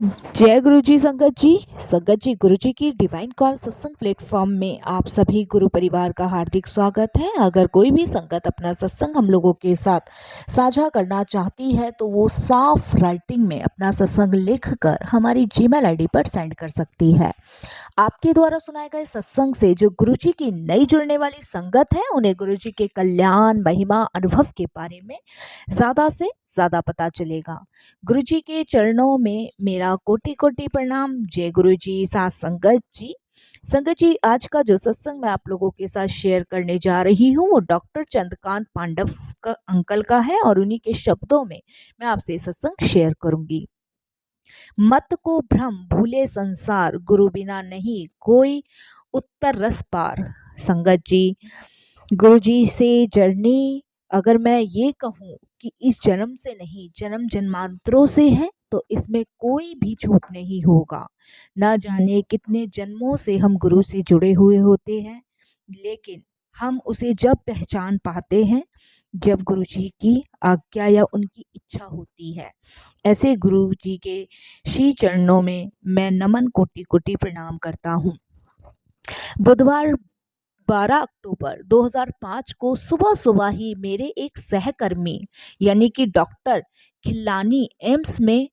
जय गुरु जी संगत जी। संगत जी, गुरु जी की डिवाइन कॉल सत्संग प्लेटफॉर्म में आप सभी गुरु परिवार का हार्दिक स्वागत है। अगर कोई भी संगत अपना सत्संग हम लोगों के साथ साझा करना चाहती है तो वो साफ राइटिंग में अपना सत्संग लिखकर हमारी जीमेल आईडी पर सेंड कर सकती है। आपके द्वारा सुनाए गए सत्संग से जो गुरु जी की नई जुड़ने वाली संगत है उन्हें गुरु जी के कल्याण, महिमा, अनुभव के बारे में ज़्यादा से ज़्यादा पता चलेगा। गुरु जी के चरणों में मेरा कोटि कोटि प्रणाम। जय गुरु जी। साथ संगत जी, संगत जी, आज का जो सत्संग मैं आप लोगों के साथ शेयर करने जा रही हूँ वो डॉक्टर चंद्रकांत पांडव का अंकल का है और उन्हीं के शब्दों में मैं आपसे सत्संग शेयर करूंगी। मत को भ्रम भूले संसार, गुरु बिना नहीं कोई उत्तर रस पार। संगत जी, गुरु जी से जर्नी अगर मैं ये कहूँ कि इस जन्म से नहीं जन्म जन्मांतरों से है तो इसमें कोई भी झूठ नहीं होगा। ना जाने कितने जन्मों से हम गुरु से जुड़े हुए होते हैं, लेकिन हम उसे जब पहचान पाते हैं जब गुरु जी की आज्ञा या उनकी इच्छा होती है। ऐसे गुरु जी के श्री चरणों में मैं नमन कोटि कोटि प्रणाम करता हूँ। बुधवार 12 अक्टूबर 2005 को सुबह सुबह ही मेरे एक सहकर्मी यानी कि डॉक्टर खिल्लानी एम्स में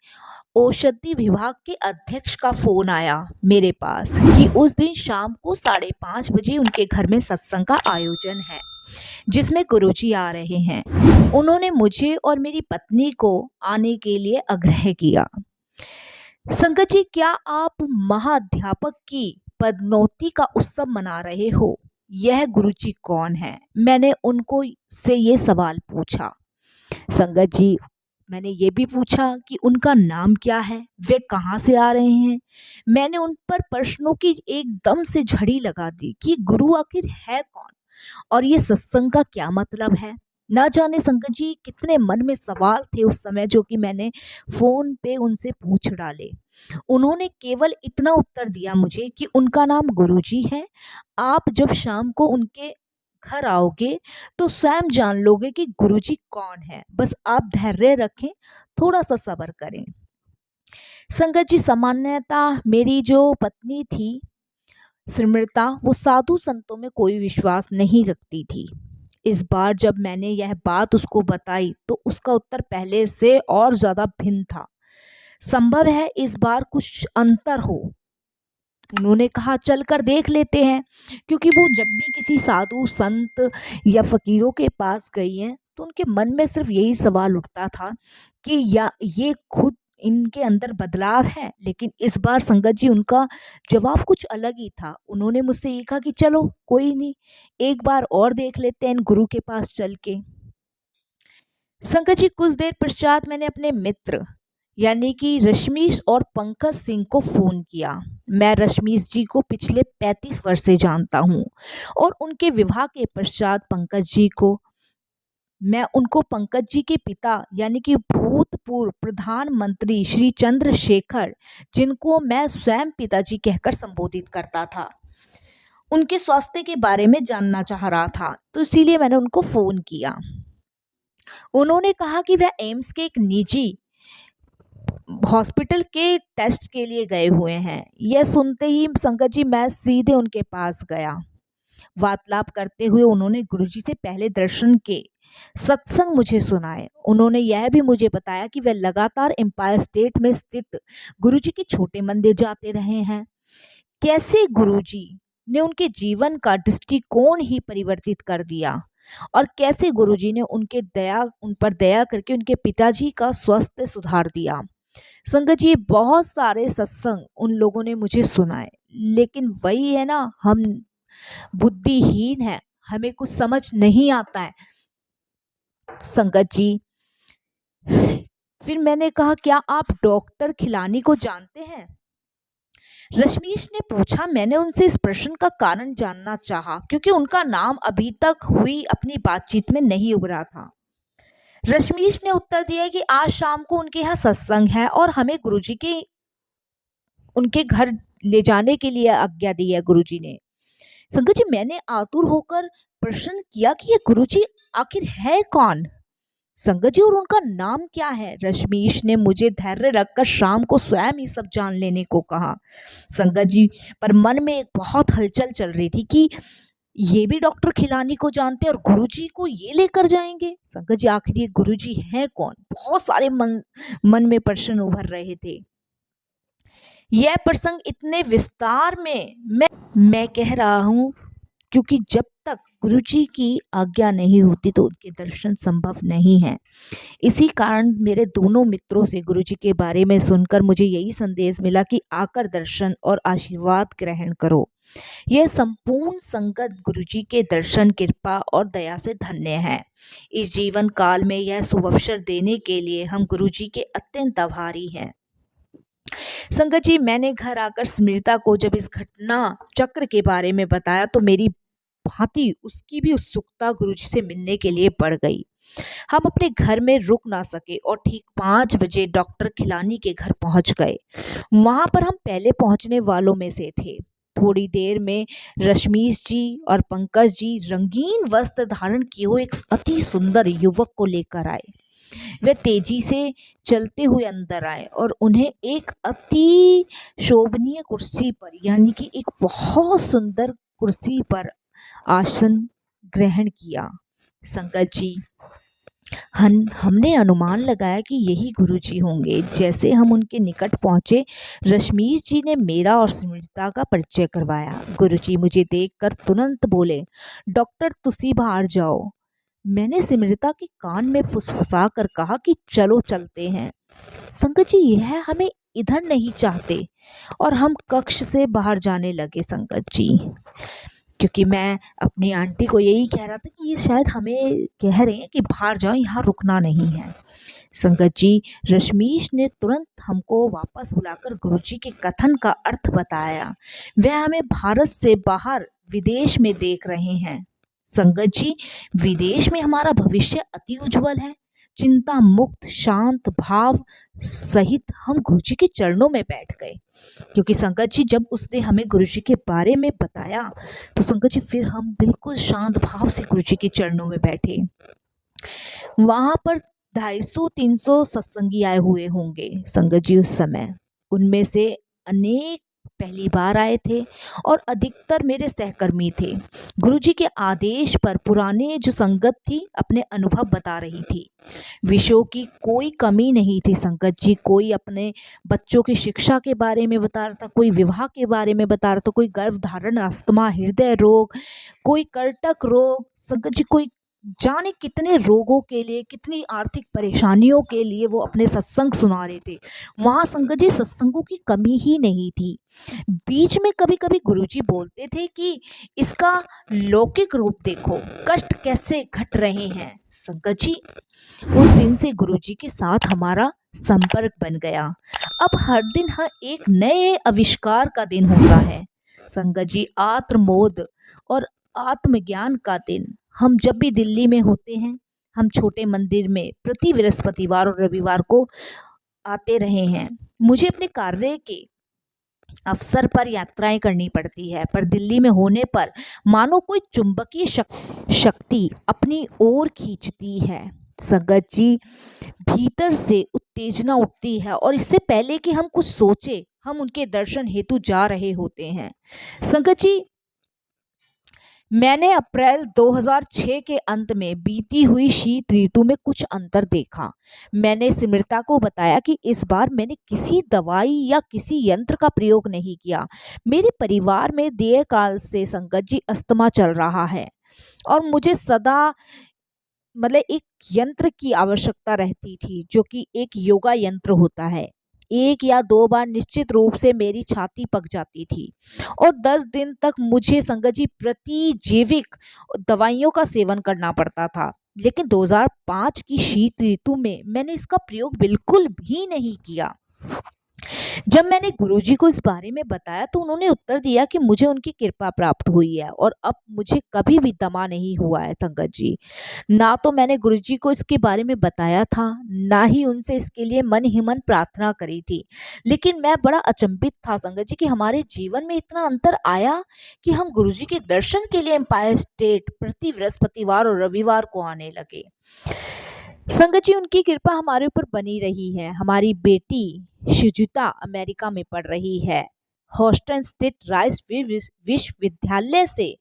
औषधि विभाग के अध्यक्ष का फोन आया मेरे पास कि उस दिन शाम को 5:30 बजे उनके घर में सत्संग का आयोजन है जिसमें गुरुजी आ रहे हैं। उन्होंने मुझे और मेरी पत्नी को आने के लिए आग्रह किया। संगत जी, क्या आप महाअध्यापक की पदोन्नति का उत्सव मना रहे हो? यह गुरुजी कौन है? मैंने उनको से ये सवाल पूछा। संगत जी, मैंने ये भी पूछा कि उनका नाम क्या है, वे कहाँ से आ रहे हैं। मैंने उन पर प्रश्नों की एकदम से झड़ी लगा दी कि गुरु आखिर है कौन और ये सत्संग का क्या मतलब है। ना जाने संगत जी कितने मन में सवाल थे उस समय जो कि मैंने फोन पे उनसे पूछ डाले। उन्होंने केवल इतना उत्तर दिया मुझे कि उनका नाम गुरुजी है। आप जब शाम को उनके घर आओगे तो स्वयं जान लोगे कि गुरुजी कौन है। बस आप धैर्य रखें, थोड़ा सा सब्र करें। संगत जी, सामान्यतः मेरी जो पत्नी थी स्मृता, वो साधु संतों में कोई विश्वास नहीं रखती थी। इस बार जब मैंने यह बात उसको बताई तो उसका उत्तर पहले से और ज्यादा भिन्न था। संभव है इस बार कुछ अंतर हो। उन्होंने कहा चलकर देख लेते हैं, क्योंकि वो जब भी किसी साधु संत या फकीरों के पास गई हैं तो उनके मन में सिर्फ यही सवाल उठता था कि या ये खुद इनके अंदर बदलाव है। लेकिन इस बार संगत जी उनका जवाब कुछ अलग ही था। उन्होंने मुझसे ये कहा कि चलो कोई नहीं, एक बार और देख लेते हैं इन गुरु के पास चल के। संगत जी, कुछ देर पश्चात मैंने अपने मित्र यानी कि रश्मीश और पंकज सिंह को फोन किया। मैं रश्मीश जी को पिछले 35 वर्ष से जानता हूँ और उनके विवाह के पश्चात पंकज जी को मैं उनको पंकज जी के पिता यानी कि भूतपूर्व प्रधानमंत्री श्री चंद्रशेखर, जिनको मैं स्वयं पिताजी कहकर संबोधित करता था, उनके स्वास्थ्य के बारे में जानना चाह रहा था। तो इसीलिए मैंने उनको फोन किया। उन्होंने कहा कि वह एम्स के एक निजी हॉस्पिटल के टेस्ट के लिए गए हुए हैं। यह सुनते ही संगत जी मैं सीधे उनके पास गया। वार्तालाप करते हुए उन्होंने गुरुजी से पहले दर्शन के सत्संग मुझे सुनाए। उन्होंने यह भी मुझे बताया कि वे लगातार एम्पायर स्टेट में स्थित गुरुजी के छोटे मंदिर जाते रहे हैं। कैसे गुरुजी ने उनके जीवन का दृष्टिकोण ही परिवर्तित कर दिया और कैसे गुरुजी ने उन पर दया करके उनके पिताजी का स्वास्थ्य सुधार दिया। संगत जी, बहुत सारे सत्संग उन लोगों ने मुझे सुनाए, लेकिन वही है ना, हम बुद्धिहीन है, हमें कुछ समझ नहीं आता है। संगत जी, फिर मैंने कहा क्या आप डॉक्टर खिलानी को जानते हैं? रश्मीश ने पूछा। मैंने उनसे इस प्रश्न का कारण जानना चाहा क्योंकि उनका नाम अभी तक हुई अपनी बातचीत में नहीं उभरा था। रश्मीश ने उत्तर दिया कि आज शाम को उनके यहाँ सत्संग है और हमें गुरुजी के उनके घर ले जाने के लिए आज्ञा दी है गुरुजी ने। संगत जी, मैंने आतुर होकर प्रश्न किया कि ये गुरुजी आखिर है कौन? संगत जी, और उनका नाम क्या है? रश्मीश ने मुझे धैर्य रखकर शाम को स्वयं ही सब जान लेने को कहा। संगत जी, पर मन में एक बहुत हलचल चल रही थी कि ये भी डॉक्टर खिलानी को जानते और गुरुजी को ये लेकर जाएंगे। संगत जी, आखिर ये गुरुजी हैं कौन? बहुत सारे मन में प्रश्न उभर रहे थे। यह प्रसंग इतने विस्तार में मैं कह रहा हूँ क्योंकि जब तक गुरुजी की आज्ञा नहीं होती तो उनके दर्शन संभव नहीं है। इसी कारण मेरे दोनों मित्रों से गुरुजी के बारे में सुनकर मुझे यही संदेश मिला कि आकर दर्शन और आशीर्वाद ग्रहण करो। यह संपूर्ण संगत गुरुजी के दर्शन, कृपा और दया से धन्य है। इस जीवन काल में यह सुअवसर देने के लिए हम गुरुजी के अत्यंत आभारी हैं। संगत जी, मैंने घर आकर स्मृता को जब इस घटना चक्र के बारे में बताया तो मेरी भांति उसकी भी उत्सुकता गुरुजी से मिलने के लिए बढ़ गई। हम अपने घर में रुक ना सके और ठीक 5 बजे डॉक्टर खिलानी के घर पहुंच गए। वहां पर हम पहले पहुंचने वालों में से थे। थोड़ी देर में रश्मीश जी और पंकज जी रंगीन वस्त्र धारण किए हुए एक अति सुंदर युवक को लेकर आए। वे तेजी से चलते हुए अंदर आए और उन्हें एक अति शोभनीय कुर्सी पर, यानी कि एक बहुत सुंदर कुर्सी पर आसन ग्रहण किया। संगत जी, हमने अनुमान लगाया कि यही गुरुजी होंगे। जैसे हम उनके निकट पहुंचे, रश्मीश जी ने मेरा और स्मृता का परिचय करवाया। गुरुजी मुझे देखकर तुरंत बोले, डॉक्टर तुसी बाहर जाओ। मैंने स्मृता के कान में फुसफुसा कर कहा कि चलो चलते हैं। संगत जी, यह हमें इधर नहीं चाहते और हम कक्ष से बाहर जाने लगे। संगत जी, क्योंकि मैं अपनी आंटी को यही कह रहा था कि ये शायद हमें कह रहे हैं कि बाहर जाओ, यहाँ रुकना नहीं है। संगत जी, रश्मीश ने तुरंत हमको वापस बुलाकर गुरुजी के कथन का अर्थ बताया। वह हमें भारत से बाहर विदेश में देख रहे हैं। संगत जी, विदेश में हमारा भविष्य अति उज्जवल है। चिंता मुक्त शांत भाव सहित हम गुरुजी के चरणों में बैठ गए। क्योंकि संगत जी, जब उसने हमें गुरुजी के बारे में बताया तो संगत जी फिर हम बिल्कुल शांत भाव से गुरुजी के चरणों में बैठे। वहां पर 250-300 सत्संगी आए हुए होंगे संगत जी उस समय। उनमें से अनेक पहली बार आए थे और अधिकतर मेरे सहकर्मी थे। गुरुजी के आदेश पर पुराने जो संगत थी अपने अनुभव बता रही थी। विषयों की कोई कमी नहीं थी संगत जी। कोई अपने बच्चों की शिक्षा के बारे में बता रहा था, कोई विवाह के बारे में बता रहा था, कोई गर्भधारण, अस्थमा, हृदय रोग, कोई कर्टक रोग। संगत जी, कोई जाने कितने रोगों के लिए, कितनी आर्थिक परेशानियों के लिए वो अपने सत्संग सुना रहे थे। वहाँ संगत जी सत्संगों की कमी ही नहीं थी। बीच में कभी कभी गुरुजी बोलते थे कि इसका लौकिक रूप देखो, कष्ट कैसे घट रहे हैं। संगत जी, उस दिन से गुरुजी के साथ हमारा संपर्क बन गया। अब हर दिन एक नए आविष्कार का दिन होता है संगत जी, आत्मबोध और आत्मज्ञान का दिन। हम जब भी दिल्ली में होते हैं, हम छोटे मंदिर में प्रति बृहस्पतिवार और रविवार को आते रहे हैं। मुझे अपने कार्य के अवसर पर यात्राएं करनी पड़ती है, पर दिल्ली में होने पर मानो कोई चुंबकीय शक्ति अपनी ओर खींचती है। संगत जी, भीतर से उत्तेजना उठती है और इससे पहले कि हम कुछ सोचे, हम उनके दर्शन हेतु जा रहे होते हैं। संगत जी, मैंने अप्रैल 2006 के अंत में बीती हुई शीत ऋतु में कुछ अंतर देखा। मैंने स्मृता को बताया कि इस बार मैंने किसी दवाई या किसी यंत्र का प्रयोग नहीं किया। मेरे परिवार में दीर्घकाल से संगत जी अस्थमा चल रहा है और मुझे सदा एक यंत्र की आवश्यकता रहती थी, जो कि एक योगा यंत्र होता है। 1 या 2 बार निश्चित रूप से मेरी छाती पक जाती थी और 10 दिन तक मुझे संगत जी प्रतिजैविक दवाइयों का सेवन करना पड़ता था। लेकिन 2005 की शीत ऋतु में मैंने इसका प्रयोग बिल्कुल भी नहीं किया। जब मैंने गुरुजी को इस बारे में बताया तो उन्होंने उत्तर दिया कि मुझे उनकी कृपा प्राप्त हुई है और अब मुझे कभी भी दमा नहीं हुआ है। संगत जी, ना तो मैंने गुरुजी को इसके बारे में बताया था, ना ही उनसे इसके लिए मन ही मन प्रार्थना करी थी। लेकिन मैं बड़ा अचंभित था संगत जी कि हमारे जीवन में इतना अंतर आया कि हम गुरुजी के दर्शन के लिए एम्पायर स्टेट प्रति बृहस्पतिवार और रविवार को आने लगे। संगत जी, उनकी कृपा हमारे ऊपर बनी रही है। हमारी बेटी शिजुता अमेरिका में पढ़ रही है। हॉस्टन स्थित राइस विश्वविद्यालय से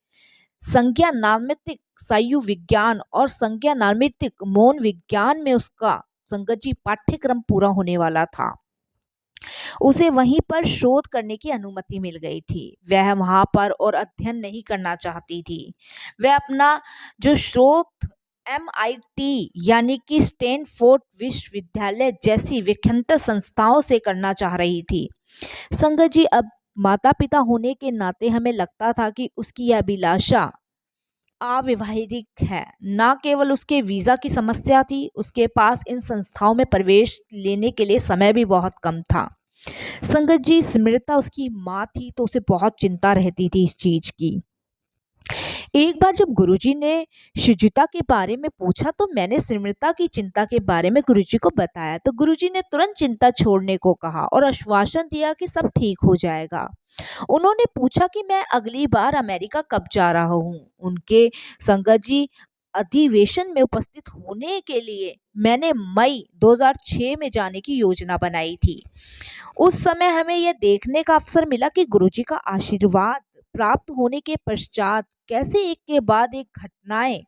संज्ञा नामितिक सायु विज्ञान और संज्ञा नामितिक मौन विज्ञान में उसका संगत जी पाठ्यक्रम पूरा होने वाला था। उसे वहीं पर शोध करने की अनुमति मिल गई थी। वह वहां पर और अध्ययन नहीं करना चाहती थी। वह अपना जो शोध MIT यानी कि स्टैनफोर्ड विश्वविद्यालय जैसी विख्यात संस्थाओं से करना चाह रही थी। संगत जी, अब माता पिता होने के नाते हमें लगता था कि उसकी यह अभिलाषा अव्यावहारिक है। न केवल उसके वीजा की समस्या थी, उसके पास इन संस्थाओं में प्रवेश लेने के लिए समय भी बहुत कम था। संगत जी, स्मृता उसकी माँ थी तो उसे बहुत चिंता रहती थी इस चीज की। एक बार जब गुरुजी ने शुचिता के बारे में पूछा तो मैंने स्मृता की चिंता के बारे में गुरुजी को बताया, तो गुरुजी ने तुरंत चिंता छोड़ने को कहा और आश्वासन दिया कि सब ठीक हो जाएगा। उन्होंने पूछा कि मैं अगली बार अमेरिका कब जा रहा हूँ। उनके संगत जी अधिवेशन में उपस्थित होने के लिए मैंने मई 2006 में जाने की योजना बनाई थी। उस समय हमें यह देखने का अवसर मिला कि गुरुजी का आशीर्वाद प्राप्त होने के पश्चात कैसे एक के बाद एक घटनाएं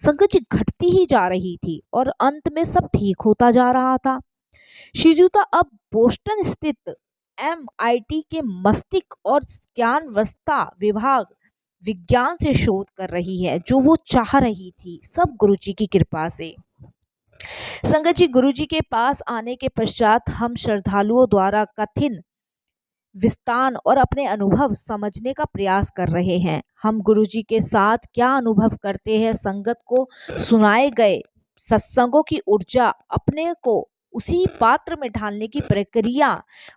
संगत जी घटती ही जा रही थी और अंत में सब ठीक होता जा रहा था। शिजुता अब बोस्टन स्थित MIT के मस्तिष्क और ज्ञानावस्था विभाग विज्ञान से शोध कर रही है, जो वो चाह रही थी, सब गुरुजी की कृपा से। संगत जी, गुरुजी के पास आने के पश्चात हम श्रद्धालुओं द्वारा कठिन विस्तान और अपने अनुभव समझने का प्रयास कर रहे हैं। हम गुरुजी के साथ क्या अनुभव करते हैं, संगत को सुनाए गए सत्संगों की ऊर्जा अपने को उसी पात्र में ढालने की प्रक्रिया,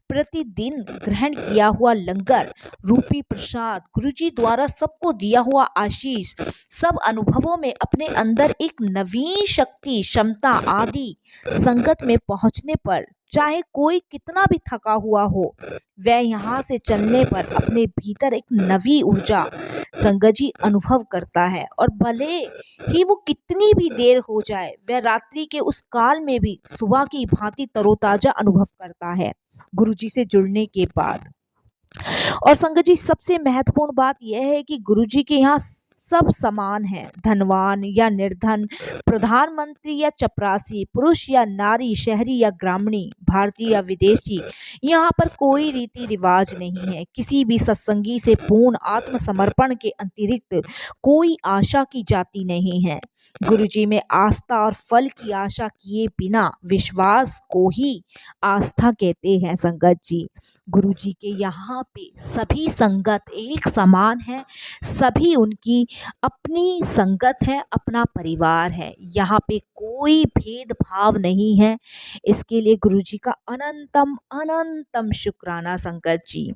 प्रतिदिन ग्रहण किया हुआ लंगर रूपी प्रसाद, गुरुजी द्वारा सबको दिया हुआ आशीष, सब अनुभवों में अपने अंदर एक नवीन शक्ति क्षमता आदि संगत में पहुंचने पर चाहे कोई कितना भी थका हुआ हो, वह यहाँ से चलने पर अपने भीतर एक नवी ऊर्जा संगत जी अनुभव करता है और भले ही वो कितनी भी देर हो जाए, वह रात्रि के उस काल में भी सुबह की भांति तरोताजा अनुभव करता है गुरुजी से जुड़ने के बाद। और संगत जी, सबसे महत्वपूर्ण बात यह है कि गुरुजी के यहाँ सब समान हैं, धनवान या निर्धन, प्रधानमंत्री या चपरासी, पुरुष या नारी, शहरी या ग्रामीणी, भारतीय या विदेशी, यहाँ पर कोई रीति रिवाज नहीं है। किसी भी सत्संगी से पूर्ण आत्मसमर्पण के अतिरिक्त कोई आशा की जाती नहीं है। गुरुजी में आस्था और फल की आशा किए बिना विश्वास को ही आस्था कहते हैं। संगत जी, गुरुजी के यहाँ पे सभी संगत एक समान है, सभी उनकी अपनी संगत है, अपना परिवार है, यहाँ पे कोई भेदभाव नहीं है। इसके लिए गुरुजी का अनंतम अनंतम शुक्राना संगत जी।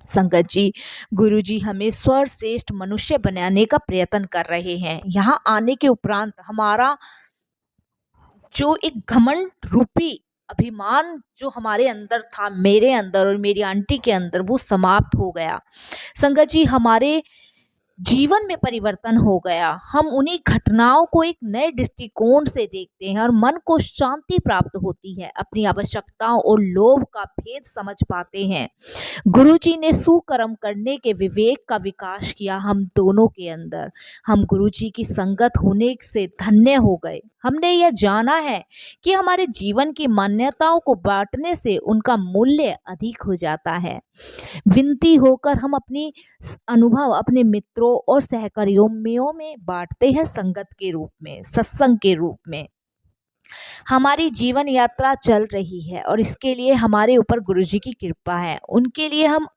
संगत जी, गुरुजी हमें सर्वश्रेष्ठ मनुष्य बनाने का प्रयत्न कर रहे हैं। यहाँ आने के उपरांत हमारा जो एक घमंड रूपी अभिमान जो हमारे अंदर था, मेरे अंदर और मेरी आंटी के अंदर, वो समाप्त हो गया। संगत जी, हमारे जीवन में परिवर्तन हो गया। हम उन्हीं घटनाओं को एक नए दृष्टिकोण से देखते हैं और मन को शांति प्राप्त होती है, अपनी आवश्यकताओं और लोभ का भेद समझ पाते हैं। गुरुजी ने सुकर्म करने के विवेक का विकास किया हम दोनों के अंदर। हम गुरुजी की संगत होने से धन्य हो गए। हमने यह जाना है कि हमारे जीवन की मान्यताओं को बांटने से उनका मूल्य अधिक हो जाता है। विनती होकर हम अपनी अनुभव अपने मित्रों और सहकर्मियों में बांटते हैं संगत के रूप में, सत्संग के रूप में। हमारी जीवन यात्रा चल रही है और इसके लिए हमारे ऊपर गुरुजी की कृपा है। उनके लिए हम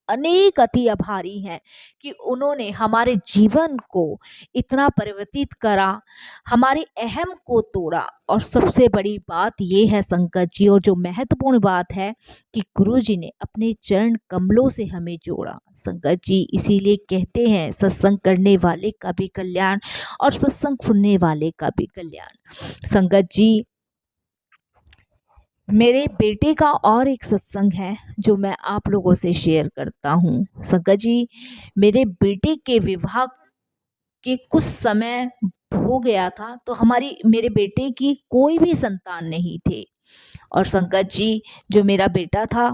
अनेक अति आभारी हैं कि उन्होंने हमारे जीवन को इतना परिवर्तित करा, हमारे अहम को तोड़ा। और सबसे बड़ी बात ये है संगत जी, और जो महत्वपूर्ण बात है, कि गुरुजी ने अपने चरण कमलों से हमें जोड़ा। संगत जी, इसीलिए कहते हैं सत्संग करने वाले का भी कल्याण और सत्संग सुनने वाले का भी कल्याण। संगत जी, मेरे बेटे का और एक सत्संग है जो मैं आप लोगों से शेयर करता हूँ। संगत जी, मेरे बेटे के विवाह के कुछ समय हो गया था तो हमारी मेरे बेटे की कोई भी संतान नहीं थे। और संगत जी, जो मेरा बेटा था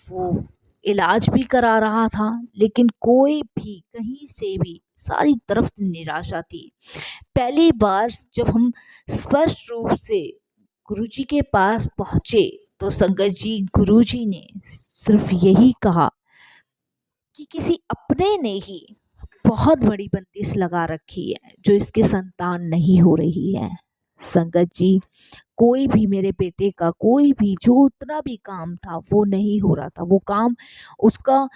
वो इलाज भी करा रहा था, लेकिन कोई भी कहीं से भी सारी तरफ से निराशा थी। पहली बार जब हम स्पष्ट रूप से गुरुजी के पास पहुँचे तो संगत जी, गुरुजी ने सिर्फ यही कहा कि किसी अपने ने ही बहुत बड़ी बंदिश लगा रखी है जो इसके संतान नहीं हो रही है। संगत जी, कोई भी मेरे बेटे का कोई भी जो उतना भी काम था वो नहीं हो रहा था। वो काम उसका,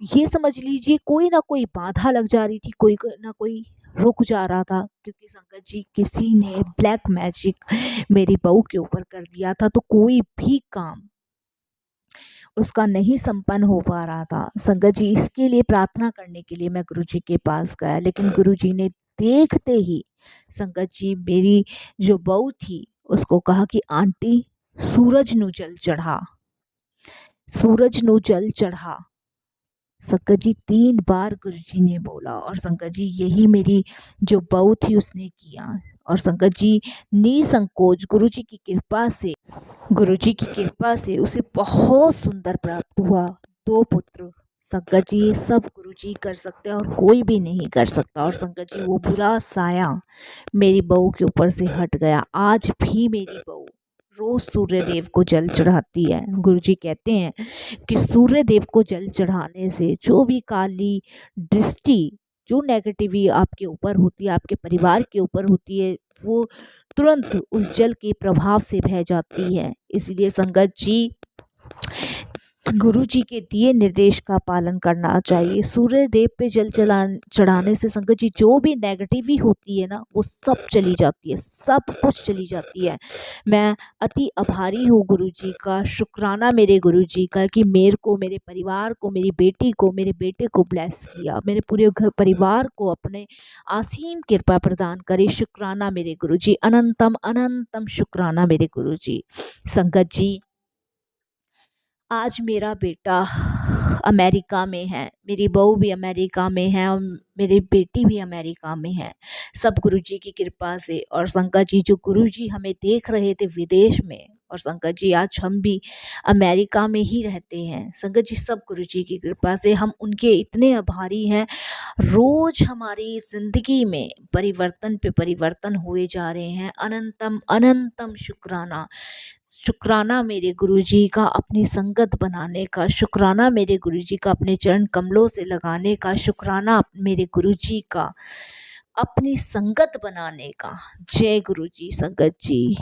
ये समझ लीजिए, कोई ना कोई बाधा लग जा रही थी, ना कोई रुक जा रहा था, क्योंकि संगत जी किसी ने ब्लैक मैजिक मेरी बहू के ऊपर कर दिया था, तो कोई भी काम उसका नहीं संपन्न हो पा रहा था। संगत जी, इसके लिए प्रार्थना करने के लिए मैं गुरुजी के पास गया, लेकिन गुरुजी ने देखते ही संगत जी मेरी जो बहू थी उसको कहा कि आंटी, सूरज नु जल चढ़ा, सूरज नु जल चढ़ा। संगत जी 3 बार गुरुजी ने बोला और संगत जी यही मेरी जो बहू थी उसने किया। और संगत जी निसंकोच गुरुजी की कृपा से उसे बहुत सुंदर प्राप्त हुआ 2 पुत्र। संगत जी ये सब गुरुजी कर सकते हैं और कोई भी नहीं कर सकता। और संगत जी वो बुरा साया मेरी बहू के ऊपर से हट गया। आज भी मेरी बहू रोज सूर्य देव को जल चढ़ाती है। गुरुजी कहते हैं कि सूर्य देव को जल चढ़ाने से जो भी काली दृष्टि, जो नेगेटिविटी आपके ऊपर होती है, आपके परिवार के ऊपर होती है, वो तुरंत उस जल के प्रभाव से बह जाती है। इसलिए संगत जी, गुरु जी के दिए निर्देश का पालन करना चाहिए। सूर्य देव पे जल चढ़ाने से संगत जी जो भी नेगेटिविटी होती है ना, वो सब चली जाती है, सब कुछ चली जाती है। मैं अति आभारी हूँ गुरु जी का, शुक्राना मेरे गुरु जी का कि मेरे को, मेरे परिवार को, मेरी बेटी को, मेरे बेटे को ब्लेस किया, मेरे पूरे घर परिवार को अपने असीम कृपा प्रदान करे। शुक्राना मेरे गुरु जी, अनंतम अनंतम शुक्राना मेरे गुरु जी। संगत जी, आज मेरा बेटा अमेरिका में है, मेरी बहू भी अमेरिका में है और मेरी बेटी भी अमेरिका में है, सब गुरुजी की कृपा से। और संगत जी, जो गुरुजी हमें देख रहे थे विदेश में, और संगत जी आज हम भी अमेरिका में ही रहते हैं। संगत जी सब गुरुजी की कृपा से, हम उनके इतने आभारी हैं। रोज हमारी ज़िंदगी में परिवर्तन पे परिवर्तन हुए जा रहे हैं। अनंतम अनंतम शुक्राना, शुक्राना मेरे गुरुजी का अपनी संगत बनाने का, शुक्राना मेरे गुरुजी का अपने चरण कमलों से लगाने का, शुक्राना मेरे गुरुजी का अपनी संगत बनाने का। जय गुरुजी। संगत जी।